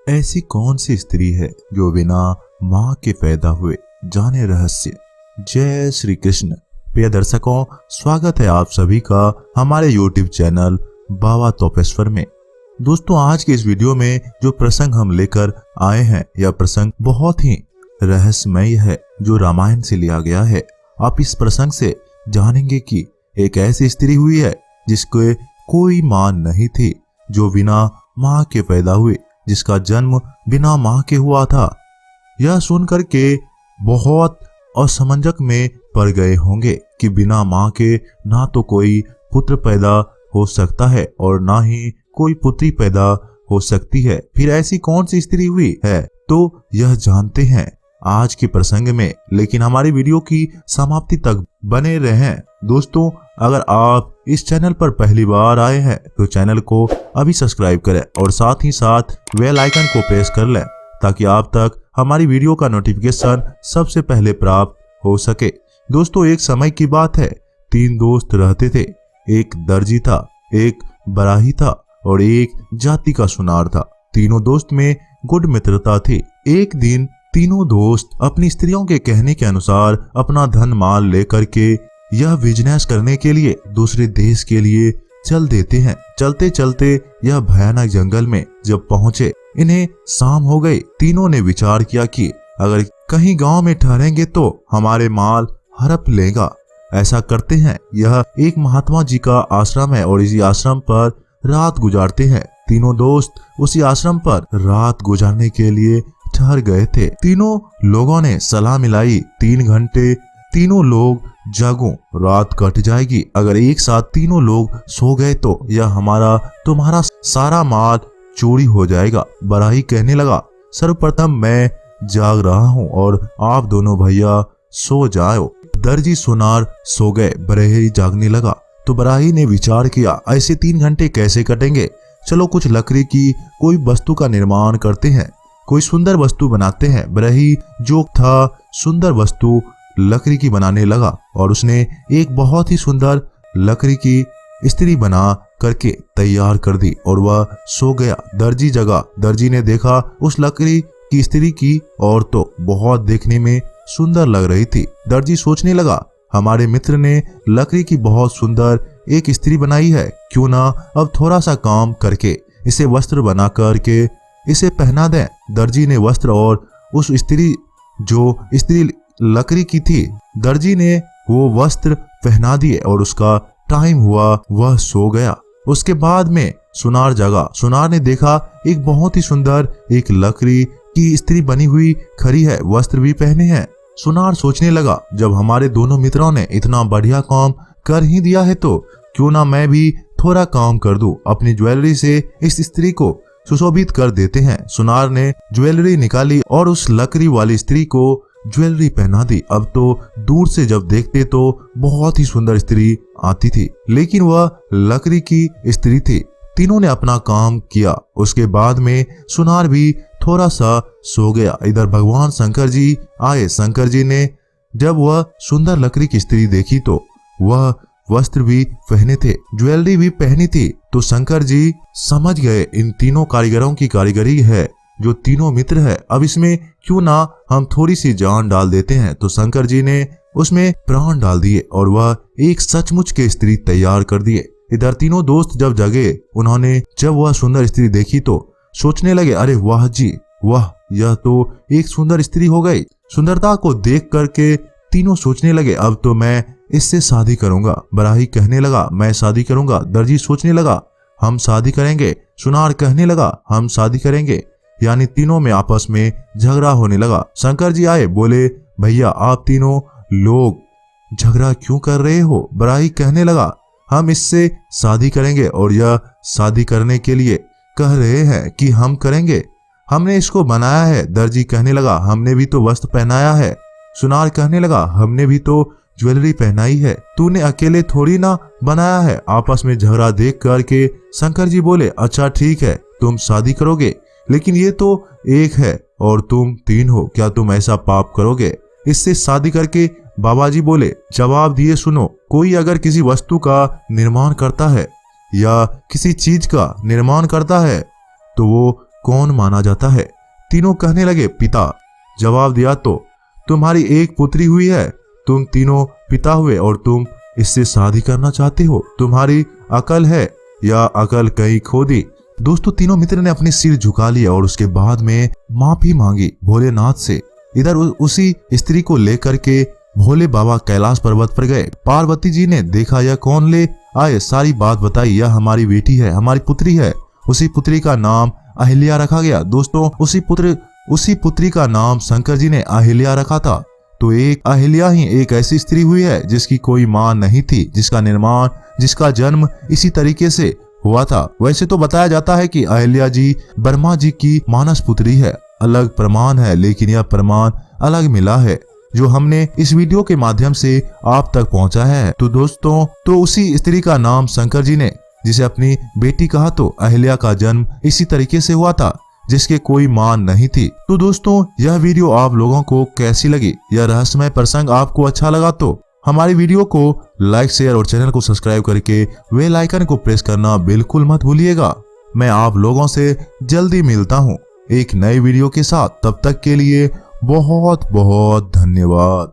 ऐसी कौन सी स्त्री है जो बिना मां के पैदा हुए जाने रहस्य। जय श्री कृष्ण। प्रिय दर्शकों, स्वागत है आप सभी का हमारे YouTube चैनल बाबा तोपेश्वर में। दोस्तों, आज के इस वीडियो में जो प्रसंग हम लेकर आए हैं, यह प्रसंग बहुत ही रहस्यमय है जो रामायण से लिया गया है। आप इस प्रसंग से जानेंगे कि एक ऐसी स्त्री हुई है जिसके कोई मां नहीं थी, जो बिना मां के पैदा हुए, जिसका जन्म बिना मां के हुआ था। यह सुनकर के बहुत असमंजस में पड़ गए होंगे कि बिना मां के ना तो कोई पुत्र पैदा हो सकता है और ना ही कोई पुत्री पैदा हो सकती है। फिर ऐसी कौन सी स्त्री हुई है, तो यह जानते हैं आज के प्रसंग में। लेकिन हमारी वीडियो की समाप्ति तक बने रहें। दोस्तों, अगर आप इस चैनल पर पहली बार आए हैं तो चैनल को अभी सब्सक्राइब करें और साथ ही साथ बेल आइकन को प्रेस कर लें, ताकि आप तक हमारी वीडियो का नोटिफिकेशन सबसे पहले प्राप्त हो सके। दोस्तों, एक समय की बात है, 3 दोस्त रहते थे। एक दर्जी था, एक बराही था और एक जाति का सुनार था। तीनों दोस्त में गुड मित्रता थी। एक दिन तीनों दोस्त अपनी स्त्रियों के कहने के अनुसार अपना धन माल लेकर के यह बिजनेस करने के लिए दूसरे देश के लिए चल देते हैं। चलते चलते यह भयानक जंगल में जब पहुंचे, इन्हें शाम हो गई। तीनों ने विचार किया कि अगर कहीं गांव में ठहरेंगे तो हमारे माल हड़प लेगा। ऐसा करते हैं। यह एक महात्मा जी का आश्रम है और इसी आश्रम पर रात गुजारते हैं। तीनों दोस्त उसी आश्रम पर रात गुजारने के लिए ठहर गए थे। तीनों लोगों ने सलाह मिलाई, 3 घंटे तीनों लोग जागो, रात कट जाएगी। अगर एक साथ तीनों लोग सो गए तो यह हमारा तुम्हारा सारा माल चोरी हो जाएगा। बराही कहने लगा, सर्वप्रथम मैं जाग रहा हूँ और आप दोनों भैया सो जाओ। दर्जी सुनार सो गए, बराही जागने लगा। तो बराही ने विचार किया, ऐसे 3 घंटे कैसे कटेंगे। चलो कुछ लकड़ी की कोई वस्तु का निर्माण करते हैं, कोई सुंदर वस्तु बनाते हैं। बराही जो था सुंदर वस्तु लकड़ी की बनाने लगा और उसने एक बहुत ही सुंदर लकड़ी की स्त्री बना करके तैयार कर दी और वह सो गया। दर्जी जगा। दर्जी ने देखा उस लकड़ी की स्त्री की और तो बहुत देखने में सुंदर लग रही थी। दर्जी सोचने लगा, हमारे मित्र ने लकड़ी की बहुत सुंदर एक स्त्री बनाई है, क्यों ना अब थोड़ा सा काम करके इसे वस्त्र बना करके इसे पहना दें। दर्जी ने वस्त्र और उस स्त्री, जो स्त्री लकड़ी की थी, दर्जी ने वो वस्त्र पहना दिए और उसका टाइम हुआ, वह सो गया। उसके बाद में सुनार जगा। सुनार ने देखा एक बहुत ही सुंदर एक लकड़ी की स्त्री बनी हुई खड़ी है, वस्त्र भी पहने हैं। सुनार सोचने लगा, जब हमारे दोनों मित्रों ने इतना बढ़िया काम कर ही दिया है तो क्यों ना मैं भी थोड़ा काम कर दूं। अपनी ज्वेलरी से इस स्त्री को सुशोभित कर देते हैं। सुनार ने ज्वेलरी निकाली और उस लकड़ी वाली स्त्री को ज्वेलरी पहना दी। अब तो दूर से जब देखते तो बहुत ही सुंदर स्त्री आती थी, लेकिन वह लकड़ी की स्त्री थी। तीनों ने अपना काम किया। उसके बाद में सुनार भी थोड़ा सा सो गया। इधर भगवान शंकर जी आए। शंकर जी ने जब वह सुंदर लकड़ी की स्त्री देखी तो वह वस्त्र भी पहने थे, ज्वेलरी भी पहनी थी। तो शंकर जी समझ गए इन तीनों कारीगरों की कारीगरी है, जो तीनों मित्र है। अब इसमें क्यों ना हम थोड़ी सी जान डाल देते हैं। तो शंकर जी ने उसमें प्राण डाल दिए और वह एक सचमुच के स्त्री तैयार कर दिए। इधर तीनों दोस्त जब जगे, उन्होंने जब वह सुंदर स्त्री देखी तो सोचने लगे, अरे वाह जी वाह, यह तो एक सुंदर स्त्री हो गई। सुंदरता को देख करके तीनों सोचने लगे, अब तो मैं इससे शादी करूंगा। बराही कहने लगा, मैं शादी करूंगा। दर्जी सोचने लगा, हम शादी करेंगे। सुनार कहने लगा, हम शादी करेंगे। यानी तीनों में आपस में झगड़ा होने लगा। शंकर जी आए, बोले, भैया आप तीनों लोग झगड़ा क्यों कर रहे हो। बराही कहने लगा, हम इससे शादी करेंगे और यह शादी करने के लिए कह रहे हैं कि हम करेंगे, हमने इसको बनाया है। दर्जी कहने लगा, हमने भी तो वस्त्र पहनाया है। सुनार कहने लगा, हमने भी तो ज्वेलरी पहनाई है, तूने अकेले थोड़ी ना बनाया है। आपस में झगड़ा देख करके शंकर जी बोले, अच्छा ठीक है, तुम शादी करोगे, लेकिन ये तो एक है और तुम 3 हो, क्या तुम ऐसा पाप करोगे इससे शादी करके। बाबा जी बोले, जवाब दिए सुनो, कोई अगर किसी वस्तु का निर्माण करता है या किसी चीज का निर्माण करता है तो वो कौन माना जाता है? तीनों कहने लगे, पिता। जवाब दिया तो तुम्हारी एक पुत्री हुई है, तुम तीनों पिता हुए और तुम इससे शादी करना चाहते हो। तुम्हारी अकल है या अकल कहीं खो दी? दोस्तों, तीनों मित्र ने अपने सिर झुका लिया और उसके बाद में माफी मांगी भोलेनाथ से। इधर उसी स्त्री को लेकर के भोले बाबा कैलाश पर्वत पर गए। पार्वती जी ने देखा यह कौन ले आए, सारी बात बताई। यह हमारी बेटी है, हमारी पुत्री है। उसी पुत्री का नाम अहिल्या रखा गया। दोस्तों, उसी पुत्री का नाम शंकर जी ने अहिल्या रखा था। तो एक अहिल्या ही एक ऐसी स्त्री हुई है जिसकी कोई मां नहीं थी, जिसका जन्म इसी तरीके से हुआ था। वैसे तो बताया जाता है कि अहिल्या जी ब्रह्मा जी की मानस पुत्री है। अलग प्रमाण है, लेकिन यह प्रमाण अलग मिला है जो हमने इस वीडियो के माध्यम से आप तक पहुंचा है। तो दोस्तों, तो उसी स्त्री का नाम शंकर जी ने जिसे अपनी बेटी कहा, तो अहिल्या का जन्म इसी तरीके से हुआ था जिसके कोई मां नहीं थी। तो दोस्तों, यह वीडियो आप लोगों को कैसी लगी? यह रहस्यमय प्रसंग आपको अच्छा लगा तो हमारी वीडियो को लाइक, शेयर और चैनल को सब्सक्राइब करके बेल आइकन को प्रेस करना बिल्कुल मत भूलिएगा। मैं आप लोगों से जल्दी मिलता हूँ एक नई वीडियो के साथ। तब तक के लिए बहुत बहुत धन्यवाद।